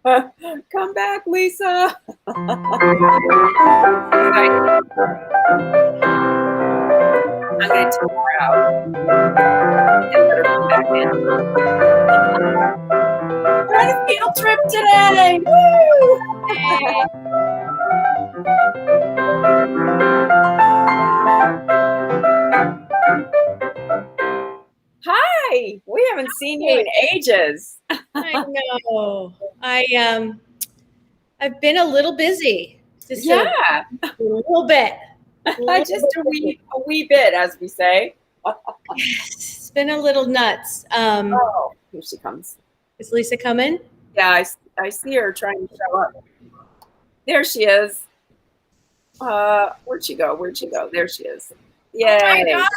Come back, Lisa. I'm going to take her out and let her come back in. We're on a field trip today. Woo! Hi, we haven't seen you in ages. I know. I've been a little busy. Just a little bit. Just a wee bit, as we say. It's been a little nuts. Oh, here she comes. Is Lisa coming? Yeah, I see her trying to show up. There she is. Where'd she go? Where'd she go? There she is. Yay. Oh my God.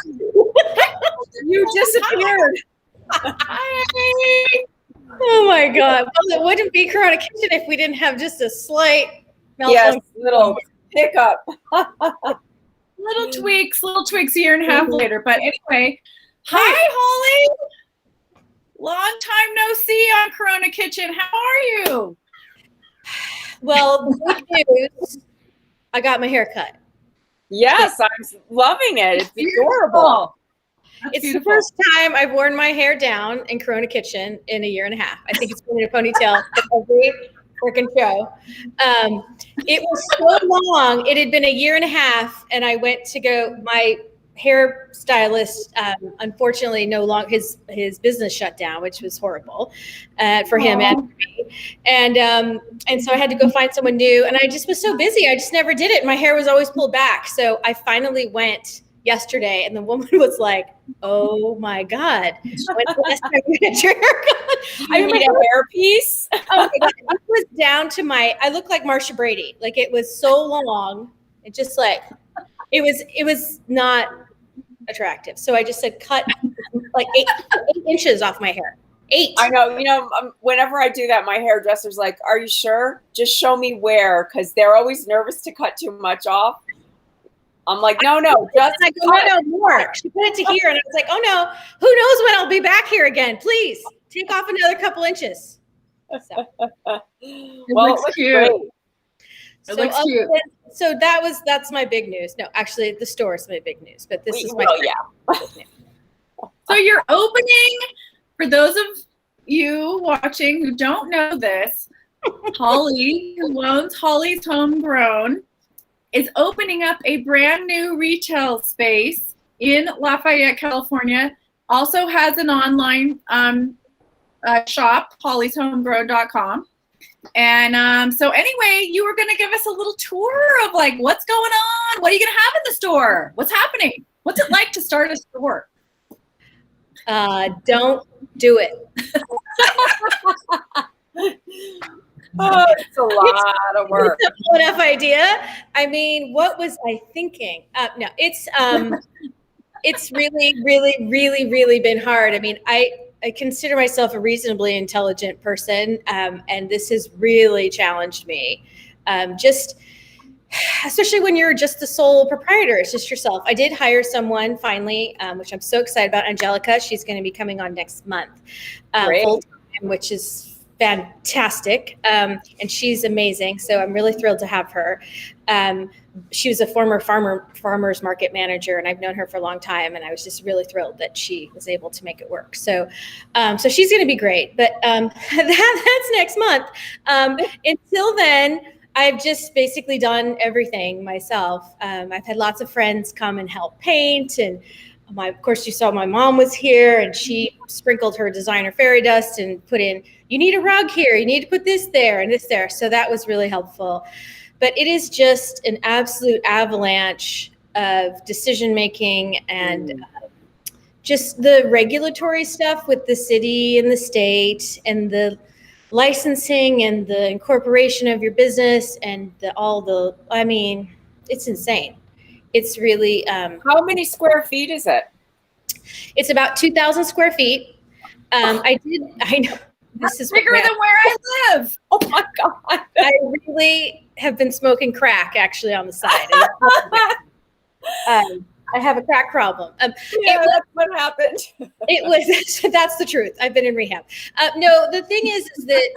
You disappeared. Oh my God. Well, it wouldn't be Corona Kitchen if we didn't have just a slight malfunction. Yes, little hiccup. Little tweaks a year and a half later. But anyway, hi, Holly. Long time no see on Corona Kitchen. How are you? Well, good news. I got my hair cut. Yes, I'm loving it. It's adorable. It's beautiful. The first time I've worn my hair down in Corona Kitchen in a year and a half. I think it's been in a ponytail every freaking show. It was so long. It had been a year and a half, and I went to go. My hair stylist, unfortunately, no longer his business shut down, which was horrible for him and for me. And so I had to go find someone new. And I just was so busy. I just never did it. My hair was always pulled back. So I finally went yesterday, and the woman was like, "Oh my God, when's the last time you had your hair cut?" I need a hair piece. Oh my God. It was down to I looked like Marsha Brady. Like, it was so long. It just like, it was not attractive. So I just said, cut like 8 inches off my hair. 8. I know. Whenever I do that, my hairdresser's like, "Are you sure? Just show me where," because they're always nervous to cut too much off. I'm like, no, just I go, no more. She put it to here, and I was like, oh no, who knows when I'll be back here again? Please take off another couple inches. So. It looks cute. It looks cute. So that's my big news. No, actually, the store is my big news, but this is my So you're opening, for those of you watching who don't know this, Holly, who owns Hollies Homegrown, is opening up a brand new retail space in Lafayette, California. Also has an online shop, hollieshomegrown.com. And so anyway, you were going to give us a little tour of like what's going on. What are you going to have in the store? What's happening? What's it like to start a store? Don't do it. Oh, it's a lot of work. It's a enough idea. I mean, what was I thinking? No, it's really, really, really, really been hard. I mean, I consider myself a reasonably intelligent person, and this has really challenged me. Especially when you're just the sole proprietor, it's just yourself. I did hire someone finally, which I'm so excited about, Angelica. She's going to be coming on next month, full time, which is fantastic. And she's amazing. So I'm really thrilled to have her. She was a former farmer's market manager, and I've known her for a long time. And I was just really thrilled that she was able to make it work. So she's going to be great, but that's next month. Until then, I've just basically done everything myself. I've had lots of friends come and help paint, and of course, you saw my mom was here, and she sprinkled her designer fairy dust and put in, you need a rug here, you need to put this there and this there. So that was really helpful. But it is just an absolute avalanche of decision making and just the regulatory stuff with the city and the state and the licensing and the incorporation of your business and it's insane. It's really. How many square feet is it? It's about 2,000 square feet. I know. This is bigger than where I live. Oh my God. I really have been smoking crack actually on the side. I have a crack problem. That's what happened. That's the truth. I've been in rehab. No, the thing is that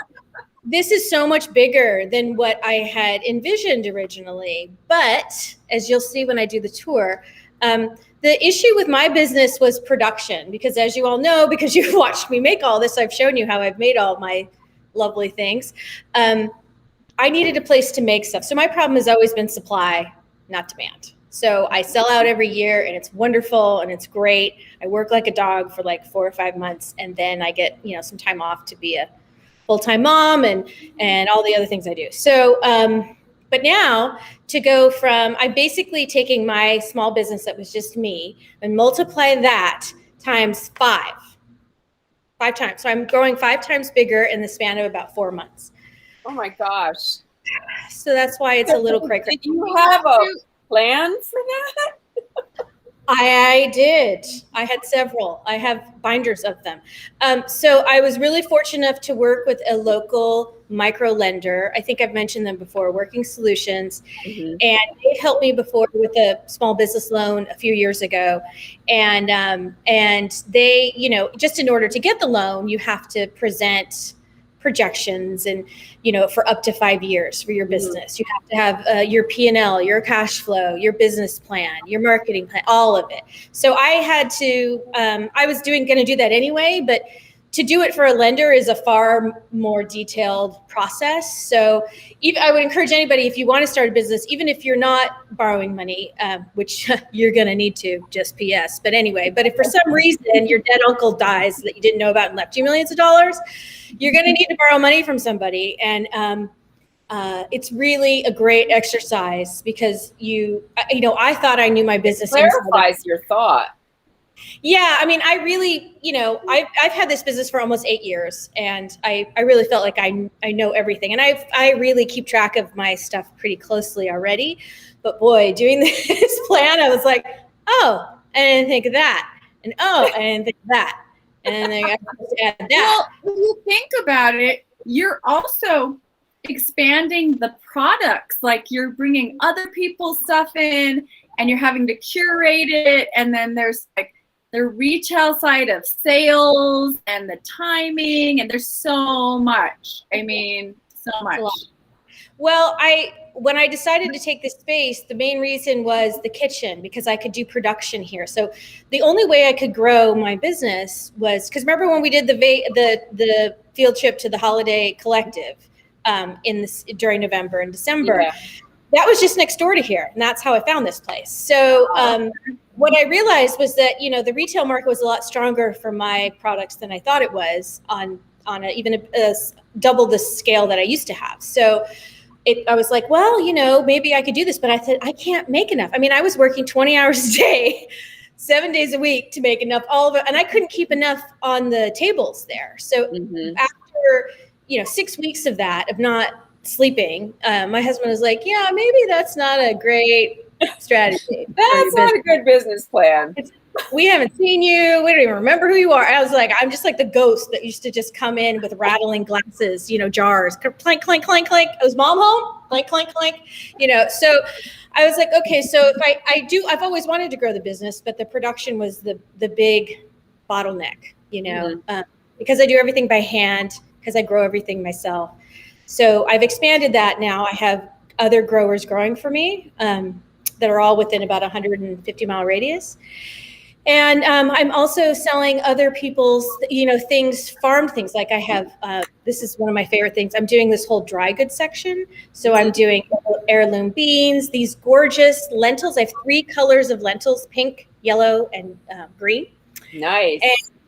this is so much bigger than what I had envisioned originally. But as you'll see when I do the tour, the issue with my business was production, because as you all know, because you've watched me make all this, I've shown you how I've made all my lovely things. I needed a place to make stuff. So my problem has always been supply, not demand. So I sell out every year and it's wonderful and it's great. I work like a dog for like 4 or 5 months, and then I get, some time off to be a full-time mom and all the other things I do. So, but now to go from, I'm basically taking my small business that was just me and multiply that times 5 times. So I'm growing 5 times bigger in the span of about 4 months. Oh my gosh. So that's why it's a little crazy. Did you have a plan for that? I did. I had several. I have binders of them. So I was really fortunate enough to work with a local micro lender. I think I've mentioned them before, Working Solutions. Mm-hmm. And they helped me before with a small business loan a few years ago. And they, just in order to get the loan, you have to present projections and, for up to 5 years for your business. You have to have your P&L, your cash flow, your business plan, your marketing plan, all of it. So I had to, I was going to do that anyway, but to do it for a lender is a far more detailed process. So I would encourage anybody, if you want to start a business, even if you're not borrowing money, which you're going to need to, just PS. But anyway, but if for some reason your dead uncle dies that you didn't know about and left you millions of dollars, you're going to need to borrow money from somebody. And it's really a great exercise because I thought I knew my business. It clarifies your thought. Yeah, I mean, I really, I've had this business for almost 8 years, and I really felt like I know everything, and I really keep track of my stuff pretty closely already. But boy, doing this plan, I was like, oh, I didn't think of that, and oh, I didn't think of that, and then I have to add that. Well, when you think about it, you're also expanding the products. Like you're bringing other people's stuff in, and you're having to curate it, and then there's like the retail side of sales and the timing, and there's so much. I mean, so much. Well, when I decided to take this space, the main reason was the kitchen, because I could do production here. So the only way I could grow my business was, because remember when we did the field trip to the Holiday Collective during November and December. Yeah. That was just next door to here, and that's how I found this place. So what I realized was that, the retail market was a lot stronger for my products than I thought it was on even double the scale that I used to have. So I was like, well, maybe I could do this, but I said, I can't make enough. I mean, I was working 20 hours a day, 7 days a week to make enough, all of it. And I couldn't keep enough on the tables there. So after, 6 weeks of that, of not sleeping, my husband was like, yeah, maybe that's not a great strategy. That's not a good business plan. We haven't seen you. We don't even remember who you are. I was like, I'm just like the ghost that used to just come in with rattling glasses, jars, clank, clank, clank, clank. Was mom home? Clank, clank, clank. So I was like, okay, so if I've always wanted to grow the business, but the production was the big bottleneck, because I do everything by hand, because I grow everything myself. So I've expanded that now. I have other growers growing for me that are all within about 150-mile radius. And I'm also selling other people's, things, farm things. Like I have, this is one of my favorite things. I'm doing this whole dry goods section. So I'm doing heirloom beans, these gorgeous lentils. I have 3 colors of lentils, pink, yellow, and green. Nice.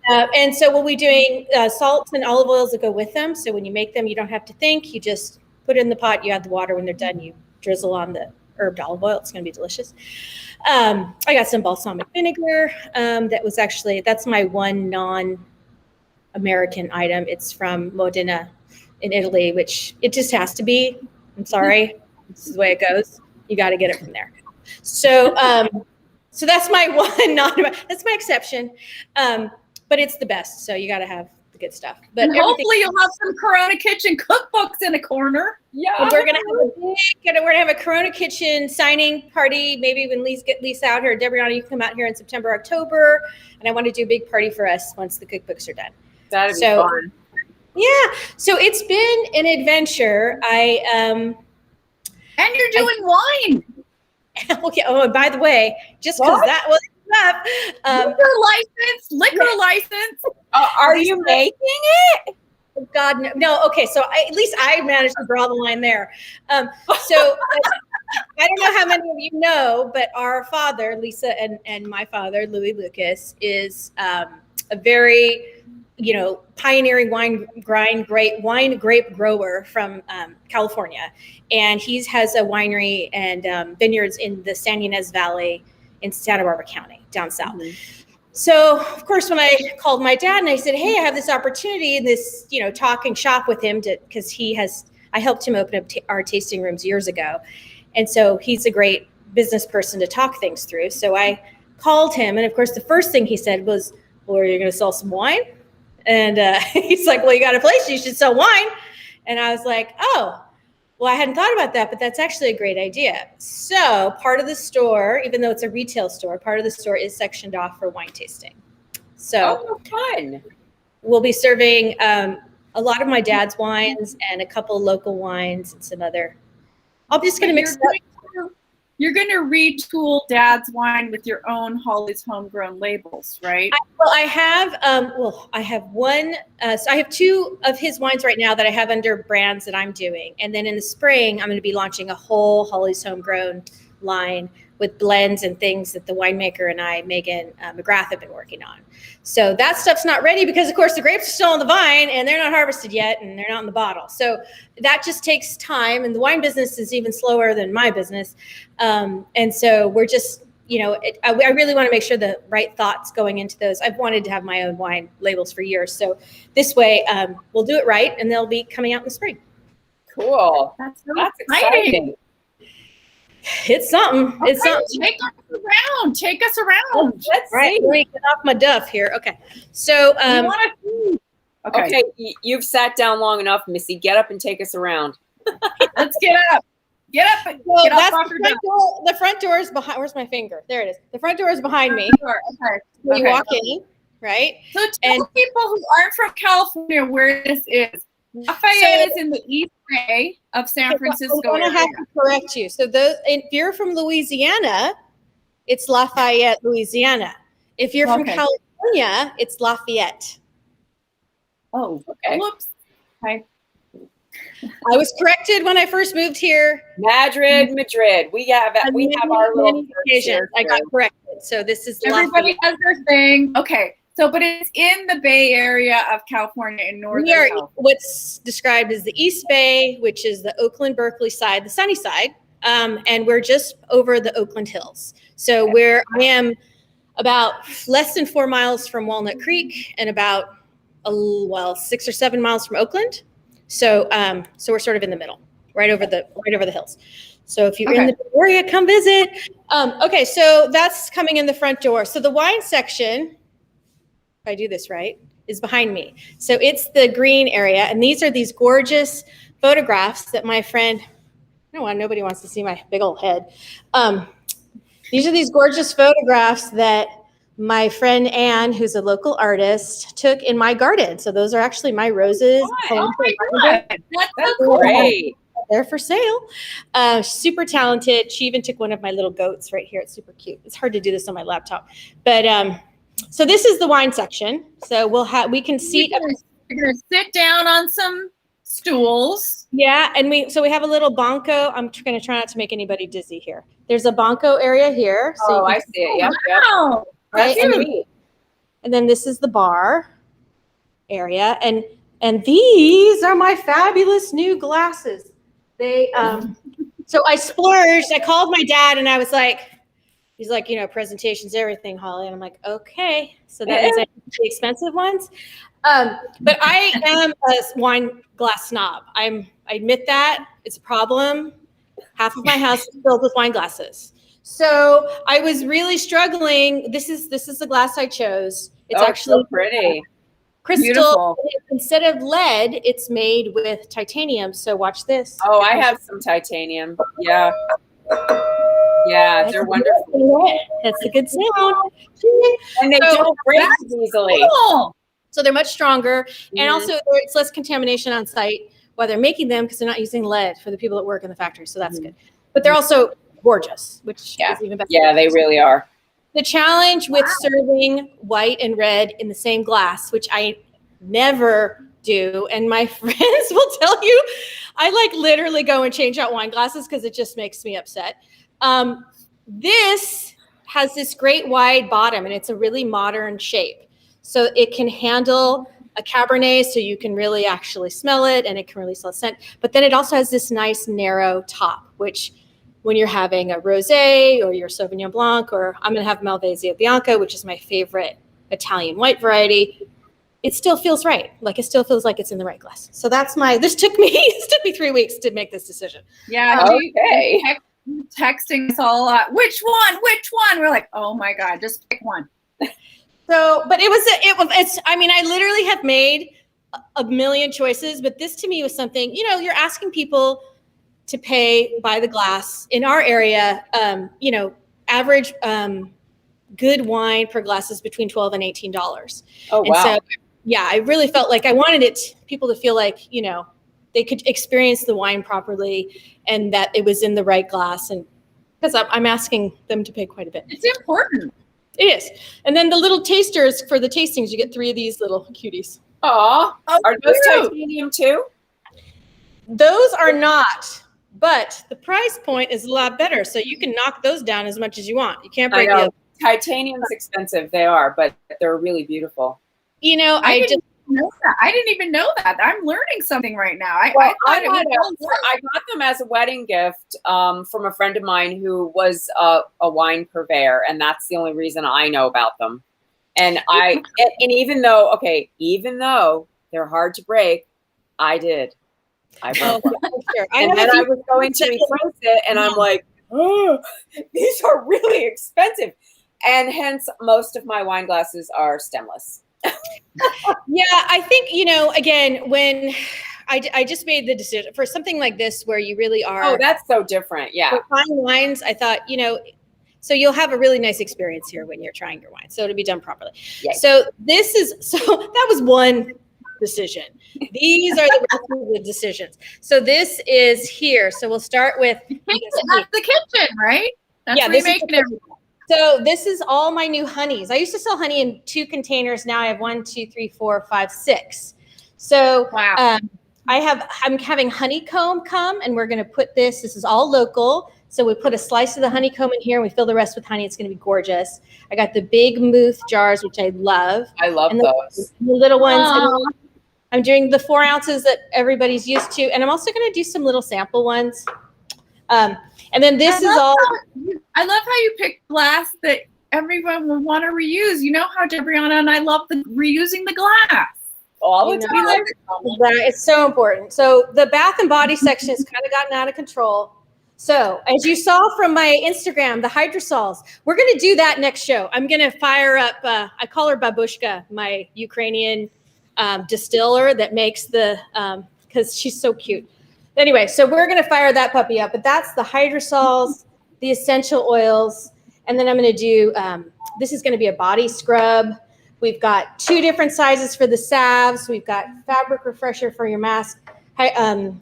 And so we'll be doing salts and olive oils that go with them. So when you make them, you don't have to think. You just put it in the pot. You add the water. When they're done, you drizzle on the herbed olive oil. It's going to be delicious. I got some balsamic vinegar. That's my one non-American item. It's from Modena in Italy, which it just has to be. I'm sorry. This is the way it goes. You got to get it from there. So, so that's my one that's my exception. But it's the best. So you got to have the good stuff. But and hopefully you'll have some Corona Kitchen cookbooks in a corner. Yeah, we're gonna have a Corona Kitchen signing party. Maybe when Lisa out here, Debriana, you can come out here in September, October, and I want to do a big party for us once the cookbooks are done. That'd be fun. Yeah. So it's been an adventure. And you're doing wine. Okay. Oh, and by the way, just because that was enough. Liquor license. Are you making it? God, no. Okay. So at least I managed to draw the line there. So I don't know how many of you know, but our father, Lisa, and my father, Louis Lucas, is a very, pioneering wine grape grower from California, and he has a winery and vineyards in the San Ynez Valley in Santa Barbara County, down south. Mm-hmm. So, of course, when I called my dad and I said, "Hey, I have this opportunity in this, talking shop with him because I helped him open up our tasting rooms years ago." And so he's a great business person to talk things through. So I called him. And of course, the first thing he said was, "Well, are you going to sell some wine?" And he's like, "Well, you got a place, you should sell wine." And I was like, "Oh, well, I hadn't thought about that, but that's actually a great idea." So part of the store, even though it's a retail store, part of the store is sectioned off for wine tasting. So fun. We'll be serving a lot of my dad's wines and a couple local wines and some other. I'm just going to mix it up. You're going to retool Dad's wine with your own Hollies Homegrown labels, right? I have one. So I have two of his wines right now that I have under brands that I'm doing. And then in the spring, I'm going to be launching a whole Hollies Homegrown line with blends and things that the winemaker and I, Megan McGrath, have been working on. So that stuff's not ready because, of course, the grapes are still on the vine and they're not harvested yet and they're not in the bottle. So that just takes time. And the wine business is even slower than my business. And so we're just, I really want to make sure the right thoughts going into those. I've wanted to have my own wine labels for years. So this way we'll do it right and they'll be coming out in the spring. Cool. That's exciting. It's something. Okay, it's something. Take us around. Let's see. Let me get off my duff here. Okay. So okay, you've sat down long enough, Missy. Get up and take us around. Let's get up. Get up and well, get that's off your duff. The front door is behind. Where's my finger? There it is. The front door is behind me. Okay. So you walk in, right? So tell people who aren't from California where this is. Lafayette is in the East Bay of San Francisco. I'm going to have to correct you. So if you're from Louisiana, it's Lafayette, Louisiana. If you're from California, it's Lafayette. Oh, okay. Whoops. Okay. I was corrected when I first moved here. Madrid. We have our little occasions. I got corrected. So this is everybody has their thing. Okay. So, but it's in the Bay Area of California in Northern California. What's described as the East Bay, which is the Oakland, Berkeley side, the sunny side. And we're just over the Oakland Hills. So where I am about less than 4 miles from Walnut Creek and about 6 or 7 miles from Oakland. So we're sort of in the middle, right over the hills. So if you're in the area, come visit. Okay, so that's coming in the front door. So the wine section, if I do this right, is behind me. So it's the green area, and these are these gorgeous photographs that my friend, nobody wants to see my big old head. These are these gorgeous photographs that my friend Anne, who's a local artist, took in my garden. So those are actually my roses. Oh my God. That's so great. They're for sale. Super talented. She even took one of my little goats right here. It's super cute. It's hard to do this on my laptop. But so this is the wine section. So we can seat. You're going to sit down on some stools. Yeah, and we have a little banco. I'm going to try not to make anybody dizzy here. There's a banco area here. So I see it. Yeah. Wow. Right? And then this is the bar area. And these are my fabulous new glasses. They so I splurged. I called my dad and I was like, he's like, presentation's everything, Holly. And I'm like, okay. So that means I need the expensive ones. But I am a wine glass snob. I admit that. It's a problem. Half of my house is filled with wine glasses. So I was really struggling. This is the glass I chose. It's actually so pretty. Crystal. Beautiful. Instead of lead, it's made with titanium. So watch this. Oh, I have some titanium. Yeah. Yeah, they're wonderful. That's a good sound. And they don't break easily. Cool. So they're much stronger. And also it's less contamination on site while they're making them because they're not using lead for the people that work in the factory. So that's good. But they're also gorgeous, which is even better. Yeah, they really are. The challenge with serving white and red in the same glass, which I never do, and my friends will tell you, I like literally go and change out wine glasses because it just makes me upset. This has this great wide bottom, and it's a really modern shape. So it can handle a Cabernet, so you can really actually smell it, and it can release a scent. But then it also has this nice narrow top, which when you're having a rosé or your Sauvignon Blanc, or I'm going to have Malvasia Bianca, which is my favorite Italian white variety, it still feels right. Like it still feels like it's in the right glass. So that's this took me 3 weeks to make this decision. Yeah. Okay. Texting us all a lot. Which one? We're like, oh my God, just pick one. So, but I literally have made a million choices, but this to me was something, you're asking people to pay by the glass in our area. Average good wine per glass is between $12 and $18. Oh, wow. And so, yeah, I really felt like I wanted people to feel like, they could experience the wine properly and that it was in the right glass. And because I'm asking them to pay quite a bit. It's important. It is. And then the little tasters for the tastings, you get 3 of these little cuties. Aw. Are those titanium too? Those are not, but the price point is a lot better. So you can knock those down as much as you want. You can't break the other. Titanium's expensive. They are, but they're really beautiful. I didn't even know that. I'm learning something right now. I got them as a wedding gift from a friend of mine who was a wine purveyor, and that's the only reason I know about them. And even though they're hard to break, I did. I broke one. Sure. And then I was going to replace it, and I'm like, oh, these are really expensive. And hence, most of my wine glasses are stemless. Yeah, I think, again, when I just made the decision for something like this where you really are. Oh, that's so different. Yeah. For fine wines, I thought, so you'll have a really nice experience here when you're trying your wine. So it'll be done properly. Yay. So that was one decision. These are the rest of the decisions. So this is here. So we'll start with. That's the kitchen, right? That's where you're making everything. So this is all my new honeys. I used to sell honey in 2 containers. Now I have 1, 2, 3, 4, 5, 6. So wow. I'm having honeycomb come, and we're going to put this. This is all local. So we put a slice of the honeycomb in here, and we fill the rest with honey. It's going to be gorgeous. I got the big Muth jars, which I love. I love those. The little ones. I'm doing the 4 ounces that everybody's used to, and I'm also going to do some little sample ones. And then this is all. I love how you pick glass that everyone would want to reuse. You know how Debriana and I love reusing the glass. All the time. It's so important. So the Bath and Body section has kind of gotten out of control. So as you saw from my Instagram, the hydrosols, we're going to do that next show. I'm going to fire up, I call her Babushka, my Ukrainian distiller that makes because she's so cute. Anyway, so we're going to fire that puppy up, but that's the hydrosols, the essential oils, and then I'm going to do, this is going to be a body scrub. We've got 2 different sizes for the salves. We've got fabric refresher for your mask, 2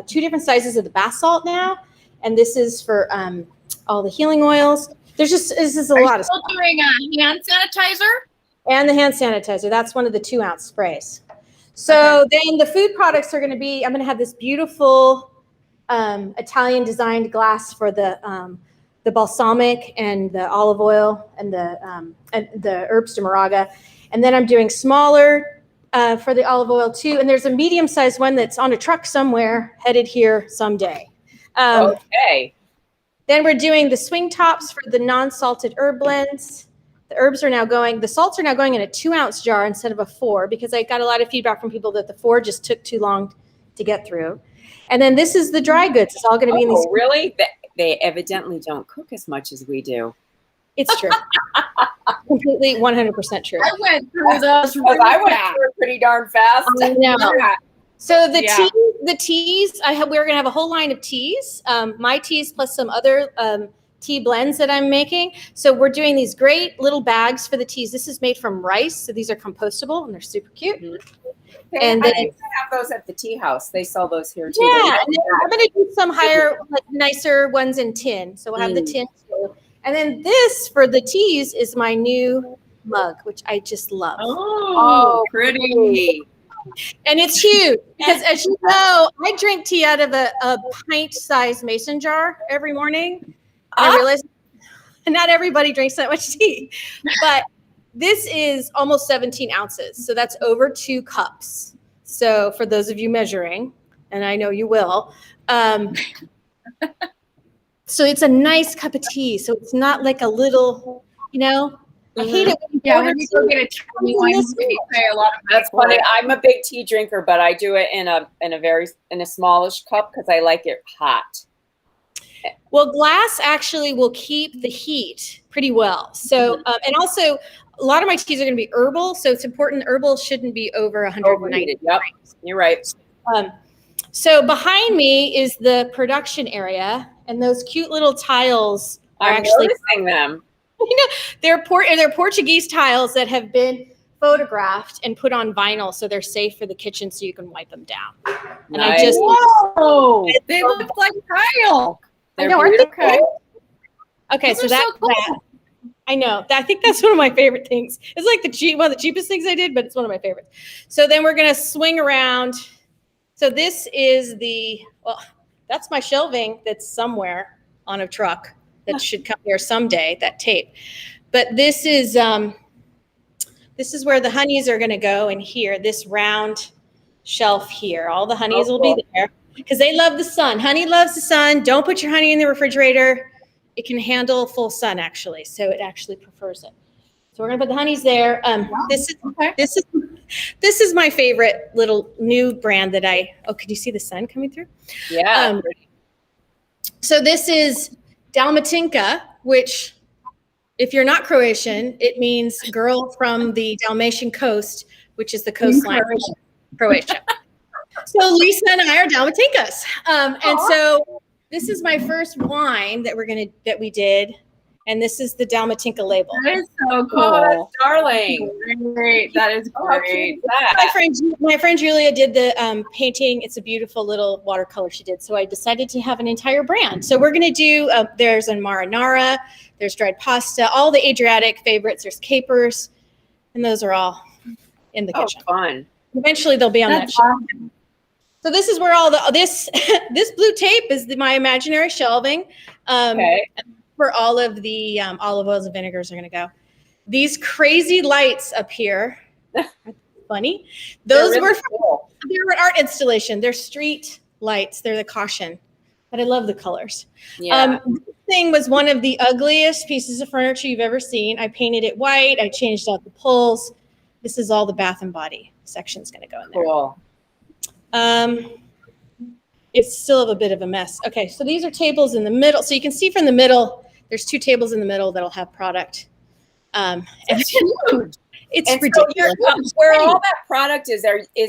different sizes of the bath salt now, and this is for all the healing oils. This is a lot of stuff. Are you still doing a hand sanitizer? And the hand sanitizer. That's one of the 2-ounce sprays. So then the food products are going to be, I'm going to have this beautiful Italian designed glass for the balsamic and the olive oil and the herbs de moraga. And then I'm doing smaller for the olive oil too. And there's a medium sized one that's on a truck somewhere headed here someday. Okay. Then we're doing the swing tops for the non-salted herb blends. The herbs are now going, the salts are now going in a 2-ounce jar instead of a 4 because I got a lot of feedback from people that the 4 just took too long to get through. And then this is the dry goods. It's all going to be in these. Oh, really? They evidently don't cook as much as we do. It's true. Completely 100% true. I went through those. I went through it pretty darn fast. I know. So the teas, we're going to have a whole line of teas, my teas plus some other tea blends that I'm making. So we're doing these great little bags for the teas. This is made from rice. So these are compostable and they're super cute. And I used to have those at the tea house. They sell those here too. Yeah, and then I'm going to do some higher, like nicer ones in tin. So we'll have the tin too. And then this for the teas is my new mug, which I just love. Oh, pretty. And it's huge because, as you know, I drink tea out of a pint-sized mason jar every morning. And I realize not everybody drinks that much tea, but this is almost 17 ounces. So that's over 2 cups. So for those of you measuring, and I know you will, so it's a nice cup of tea. So it's not like a little, I hate it when you go get a tiny one, you pay a lot of money. That's funny. I'm a big tea drinker, but I do it in a smallish cup because I like it hot. Well, glass actually will keep the heat pretty well. So, and also a lot of my teas are going to be herbal. So it's important. Herbal shouldn't be over 190. Yep, you're right. So behind me is the production area, and those cute little tiles are actually noticing them. They're Portuguese tiles that have been photographed and put on vinyl, so they're safe for the kitchen, so you can wipe them down. And nice. They look like tile. They're okay. Okay, so that's so cool. That. I know. I think that's one of my favorite things. It's like one of the cheapest things I did, but it's one of my favorites. So then we're gonna swing around. So this is that's my shelving that's somewhere on a truck that should come here someday, that tape. But this is where the honeys are gonna go in here, this round shelf here. All the honeys will be there because they love the sun. Honey loves the sun. Don't put your honey in the refrigerator. It can handle full sun actually, so it actually prefers it. So we're gonna put the honeys there. This is my favorite little new brand that could you see the sun coming through? Yeah. So this is Dalmatinka, which if you're not Croatian, it means girl from the Dalmatian coast, which is the coastline of Croatia. So Lisa and I are Dalmatinkas. And so this is my first wine that we did. And this is the Dalmatinka Label. That is so cool. Oh, that's darling. Great. That is great. My friend Julia did the painting. It's a beautiful little watercolor she did. So I decided to have an entire brand. So we're going to do, there's a marinara, there's dried pasta, all the Adriatic favorites. There's capers. And those are all in the kitchen. Fun. Eventually they'll be on that shelf. Awesome. So this is where all this blue tape is my imaginary shelving. Where all of the olive oils and vinegars are going to go. These crazy lights up here, funny. Those were cool. They were an art installation. They're street lights. They're the caution, but I love the colors. Yeah. This thing was one of the ugliest pieces of furniture you've ever seen. I painted it white. I changed out the pulls. This is all the Bath and Body section's going to go in there. Cool. It's still a bit of a mess. Okay, so these are tables in the middle. So you can see from the middle, there's 2 tables in the middle that'll have product. It's huge. It's ridiculous. So where all that product is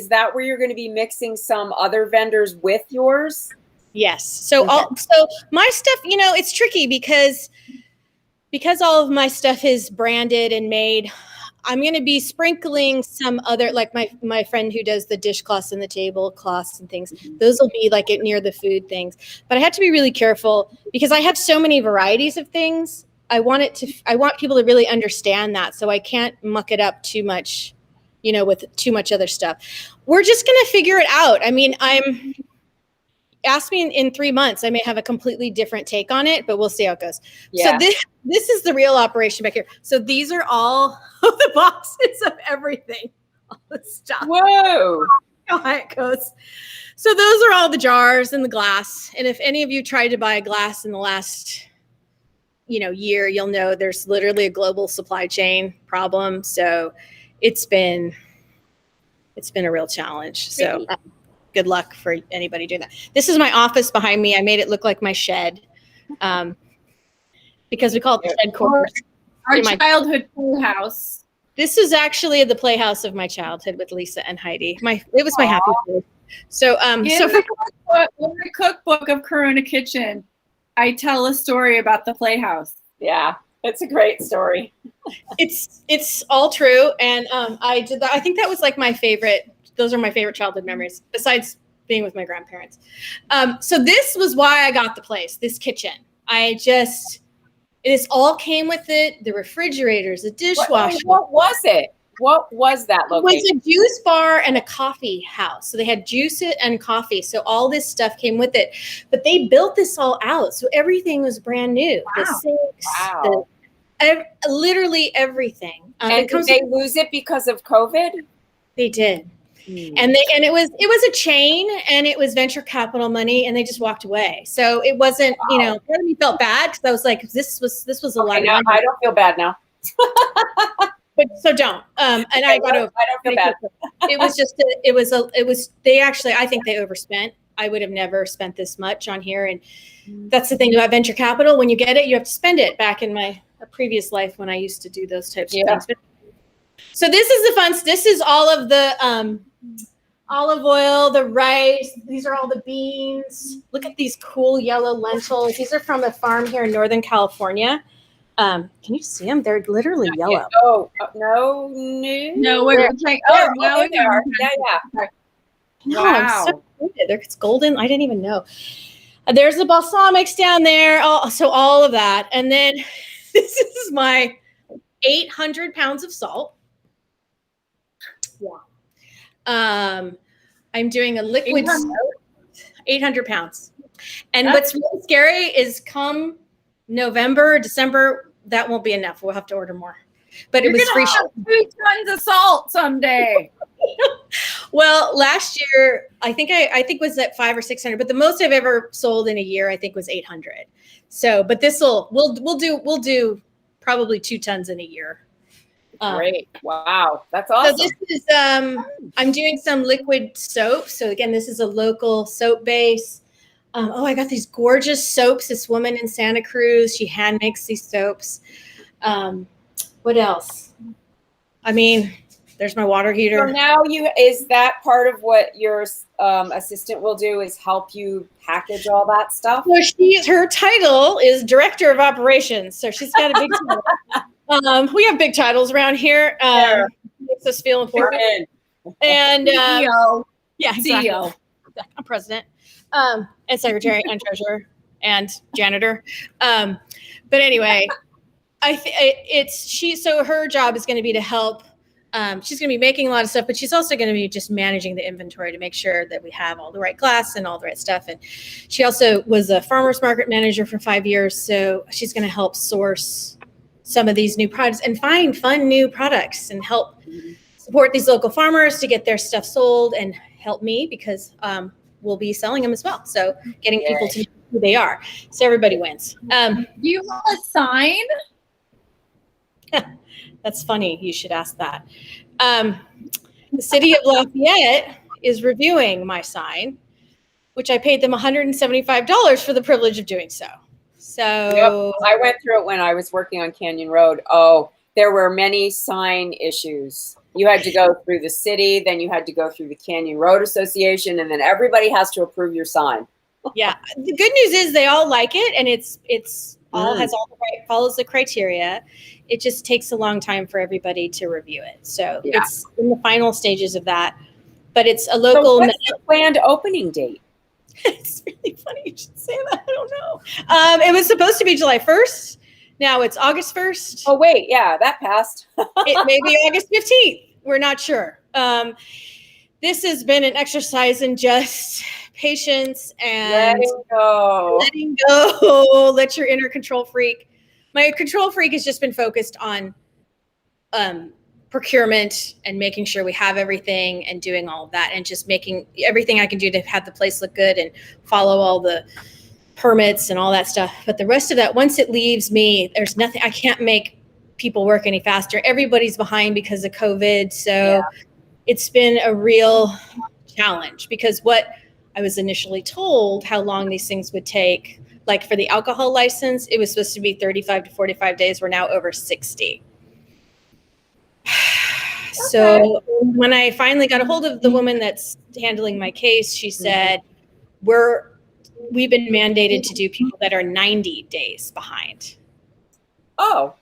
that where you're going to be mixing some other vendors with yours? Yes. So my stuff, it's tricky because all of my stuff is branded and made. I'm going to be sprinkling some other, like my friend who does the dishcloths and the tablecloths and things. Those will be like near the food things. But I have to be really careful because I have so many varieties of things. I want people to really understand that. So I can't muck it up too much, with too much other stuff. We're just going to figure it out. I mean, ask me in 3 months, I may have a completely different take on it, but we'll see how it goes. Yeah. So this is the real operation back here. So these are all of the boxes of everything, all the stuff. Whoa. How it goes. So those are all the jars and the glass. And if any of you tried to buy glass in the last, year, you'll know there's literally a global supply chain problem. So it's been a real challenge. So good luck for anybody doing that. This is my office behind me. I made it look like my shed because we call it the shed quarters. Our childhood playhouse. This is actually the playhouse of my childhood with Lisa and Heidi. It was my happy place. So, the cookbook of Corona Kitchen. I tell a story about the Playhouse. Yeah, it's a great story. It's all true, and I did that. I think that was like my favorite. Those are my favorite childhood memories, besides being with my grandparents. So this was why I got the place, this kitchen. This all came with it. The refrigerators, the dishwasher. What was it? What was that location? It was a juice bar and a coffee house. So they had juice and coffee. So all this stuff came with it. But they built this all out. So everything was brand new. Wow. The sinks, literally everything. And did they lose it because of COVID? They did. And it was a chain, and it was venture capital money, and they just walked away. So it wasn't, part of me felt bad because I was like, this was a lot of money. I don't feel bad now. But so don't. And I don't feel bad. I think they overspent. I would have never spent this much on here. And that's the thing about venture capital. When you get it, you have to spend it. Back in my previous life when I used to do those types of things. So this is all of the olive oil, the rice. These are all the beans. Look at these cool yellow lentils. These are from a farm here in Northern California. Can you see them? They're literally yellow. No, it's like, now they are. Yeah. No, wow. So it's golden. I didn't even know. There's the balsamics down there. So all of that. And then this is my 800 pounds of salt. Yeah. I'm doing a liquid 800 pounds. And what's really scary is come November, December, that won't be enough. We'll have to order more. But it was free shipping. 2 tons of salt someday. Well, last year I think was at 500 or 600, but the most I've ever sold in a year I think was 800. So, but we'll do probably 2 tons in a year. Great! Wow, that's awesome. So this is I'm doing some liquid soap. So again, this is a local soap base. I got these gorgeous soaps. This woman in Santa Cruz, she hand makes these soaps. What else? I mean, there's my water heater. So now is that part of what your assistant will do, is help you package all that stuff? So her title is Director of Operations. So she's got a big title. We have big titles around here. Makes us feel important. And CEO. Yeah, exactly. CEO. I'm president. And secretary and treasurer and janitor. But anyway, so her job is going to be to help. She's going to be making a lot of stuff, but she's also going to be just managing the inventory to make sure that we have all the right glass and all the right stuff. And she also was a farmer's market manager for 5 years. So she's going to help source some of these new products and find fun new products and help support these local farmers to get their stuff sold, and help me because we'll be selling them as well. So getting people to know who they are. So everybody wins. Do you have a sign? That's funny. You should ask that. The city of Lafayette is reviewing my sign, which I paid them $175 for the privilege of doing so. So I went through it when I was working on Canyon Road. Oh, there were many sign issues. You had to go through the city, then you had to go through the Canyon Road Association, and then everybody has to approve your sign. Yeah. The good news is they all like it, and it's all has all the right, follows the criteria. It just takes a long time for everybody to review it. So it's in the final stages of that. But it's a local. So what's the planned opening date? It's really funny you should say that. I don't know. It was supposed to be July 1st. Now it's August 1st. Oh, wait. Yeah, that passed. It may be August 15th. We're not sure. This has been an exercise in just patience and letting go. Let your inner control freak. My control freak has just been focused on procurement and making sure we have everything and doing all of that and just making everything I can do to have the place look good and follow all the permits and all that stuff. But the rest of that, once it leaves me, there's nothing, I can't make people work any faster. Everybody's behind because of COVID. So it's been a real challenge because what I was initially told how long these things would take, like for the alcohol license, it was supposed to be 35 to 45 days. We're now over 60. So when I finally got a hold of the woman that's handling my case, she said, we're we've been mandated to do people that are 90 days behind. Oh.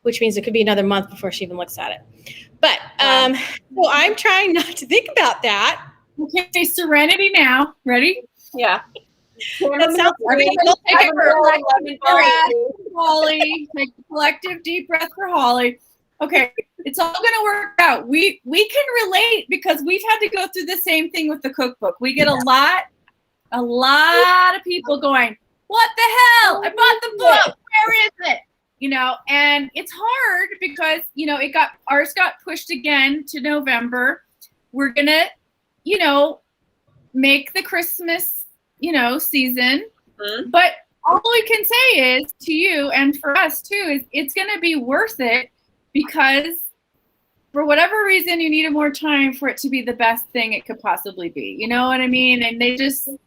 Which means it could be another month before she even looks at it. But so I'm trying not to think about that. Okay, serenity now. Ready? Yeah. That sounds great. Holly, take a collective deep breath for Holly. Okay, it's all gonna work out. We can relate because we've had to go through the same thing with the cookbook. We get a lot of people going, "What the hell? I bought the book. Where is it?" You know, and it's hard because ours got pushed again to November. We're gonna, make the Christmas, season. Mm-hmm. But all we can say is to you and for us too is it's gonna be worth it because for whatever reason you needed more time for it to be the best thing it could possibly be. You know what I mean? And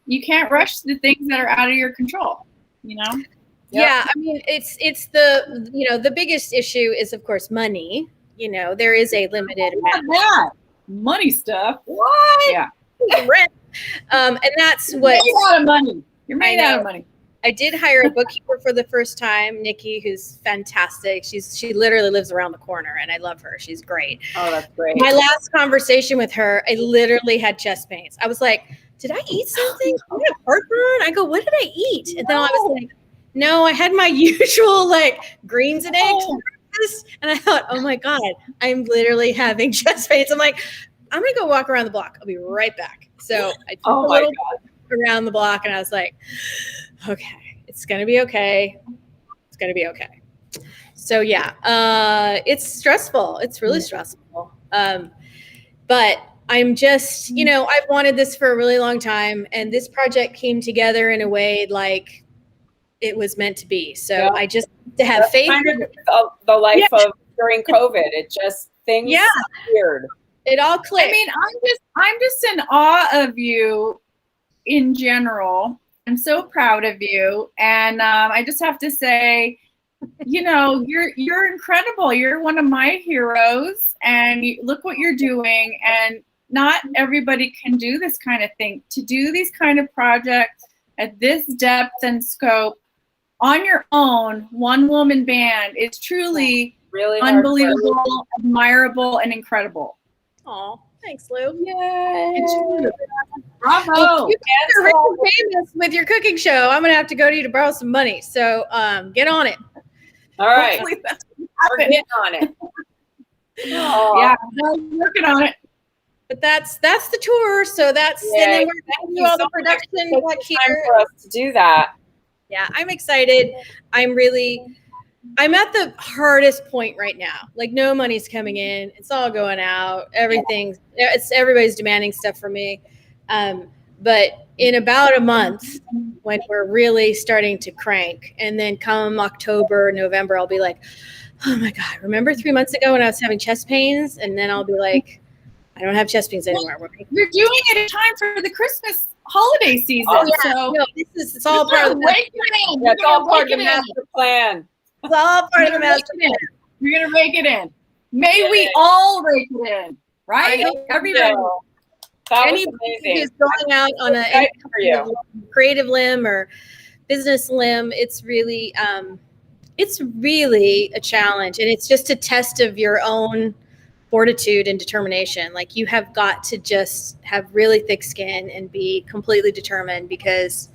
you can't rush the things that are out of your control, Yep. Yeah, I mean, it's the, the biggest issue is, of course, money. There is a limited amount. That money stuff. What? Yeah. Rent. And that's what. You're made out of money. You're made out of money. I did hire a bookkeeper for the first time, Nikki, who's fantastic. She literally lives around the corner, and I love her. She's great. Oh, that's great. My last conversation with her, I literally had chest pains. I was like, did I eat something? I had heartburn. I go, what did I eat? And then I was like, no, I had my usual greens and eggs and I thought, oh my God, I'm literally having chest pains. I'm like, I'm gonna go walk around the block. I'll be right back. So I took a little walk around the block and I was like, okay, it's gonna be okay. It's gonna be okay. So yeah, it's stressful. It's really stressful. But I'm just, I've wanted this for a really long time, and this project came together in a way like it was meant to be. So I just to have faith. Kind of the life of during COVID. It just things weird. It all clicked. I mean, I'm just in awe of you in general. I'm so proud of you, and I just have to say, you're incredible. You're one of my heroes, and look what you're doing. And not everybody can do this kind of thing. To do these kind of projects at this depth and scope on your own, one woman band is truly really unbelievable, admirable, and incredible. Oh, thanks, Lou. Yay! Bravo! You're really famous with your cooking show. I'm gonna have to go to you to borrow some money. So get on it. All right, we're getting on it. Yeah, I'm working on it. But that's the tour. So that's and then we're gonna do all the production back here. Time for us to do that. Yeah, I'm excited. I'm at the hardest point right now. No money's coming in. It's all going out. Everybody's demanding stuff from me. But in about a month, when we're really starting to crank, and then come October, November, I'll be like, oh my God, remember 3 months ago when I was having chest pains? And then I'll be like, I don't have chest pains anymore. You're doing it in time for the Christmas holiday season. Oh, yeah. So it's all part of the it's all part of the master plan. It's all part of the master plan. You're gonna rake it in. May we all rake it in, right? Everybody. Anybody who's going out on a creative limb or business limb, it's really a challenge, and it's just a test of your own fortitude and determination. You have got to just have really thick skin and be completely determined, because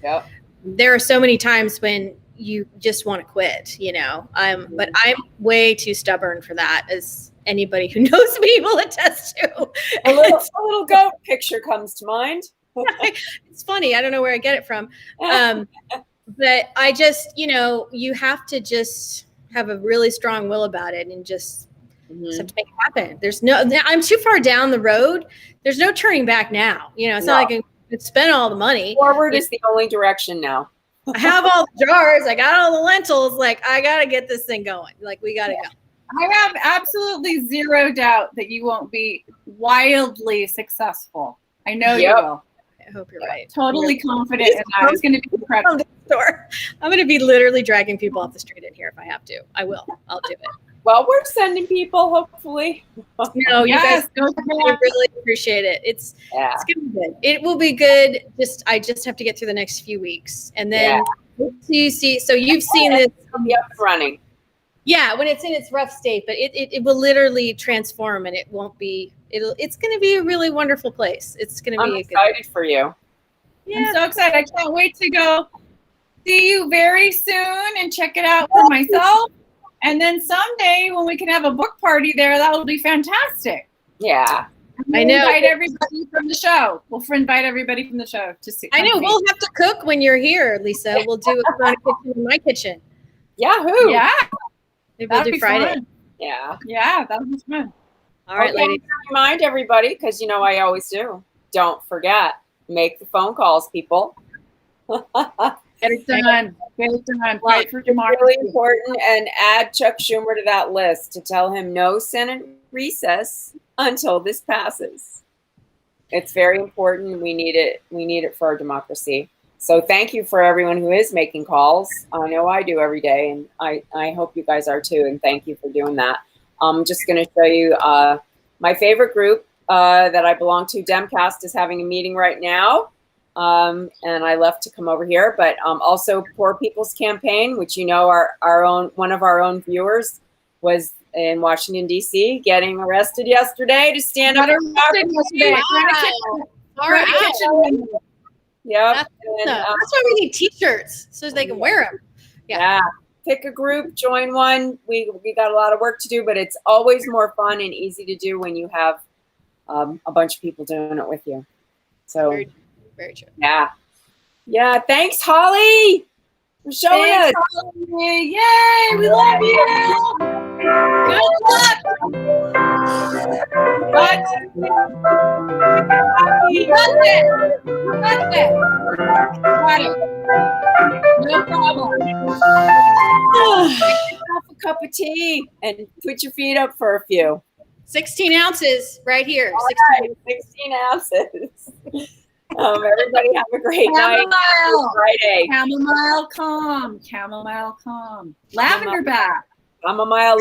there are so many times when you just want to quit, but I'm way too stubborn for that, as anybody who knows me will attest to. A little goat picture comes to mind. It's funny. I don't know where I get it from. But I just, you have to just have a really strong will about it, and just have to make it happen. I'm too far down the road. There's no turning back now. It's not like I can spend all the money. Forward is the only direction now. I have all the jars. I got all the lentils. I got to get this thing going. We got to go. I have absolutely zero doubt that you won't be wildly successful. I know you will. I hope you're right. Totally confident in that. It's going to be incredible. I'm going to be literally dragging people off the street in here if I have to. I will. I'll do it. Well, we're sending people, hopefully. No, you Yes, guys, go I really appreciate it. It's gonna be good. It will be good. I just have to get through the next few weeks, and then you see. So you've seen this. It'll be up and running. Yeah, when it's in its rough state, but it will literally transform, and it won't be. It's going to be a really wonderful place. It's going to be. I'm excited for you. Yeah. I'm so excited. I can't wait to go see you very soon and check it out for myself. And then someday when we can have a book party there, that will be fantastic. Yeah. I know. Invite everybody from the show. We'll invite everybody from the show to see. I know. We'll have to cook when you're here, Lisa. We'll do a Corona kitchen in my kitchen. Yahoo! Yeah. Maybe we'll do Friday. Fun. Yeah. Yeah, that'll be fun. All right, ladies. Remind everybody, because I always do. Don't forget, make the phone calls, people. Get it done. Get it done. Fight for It's democracy. really important, and add Chuck Schumer to that list to tell him no Senate recess until this passes. It's very important. We need it. We need it for our democracy. So thank you for everyone who is making calls. I know I do every day, and I hope you guys are too, and thank you for doing that. I'm just going to show you my favorite group that I belong to. Demcast is having a meeting right now. And I left to come over here, but also Poor People's Campaign, which one of our own viewers was in Washington D.C. getting arrested yesterday to stand up. Yeah, that's why we need T-shirts so they can wear them. Yeah. Pick a group, join one. We got a lot of work to do, but it's always more fun and easy to do when you have a bunch of people doing it with you. So. Very true. Yeah. Yeah. Thanks, Holly, for showing us. Holly. Yay. We love you. Good luck. But you got it. You got it. Got it. No problem. Get yourself a cup of tea and put your feet up for a few. 16 ounces right here. All right, 16 ounces. Everybody have a great night. Friday. Chamomile calm. Chamomile calm. Lavender bath. Chamomile lemon.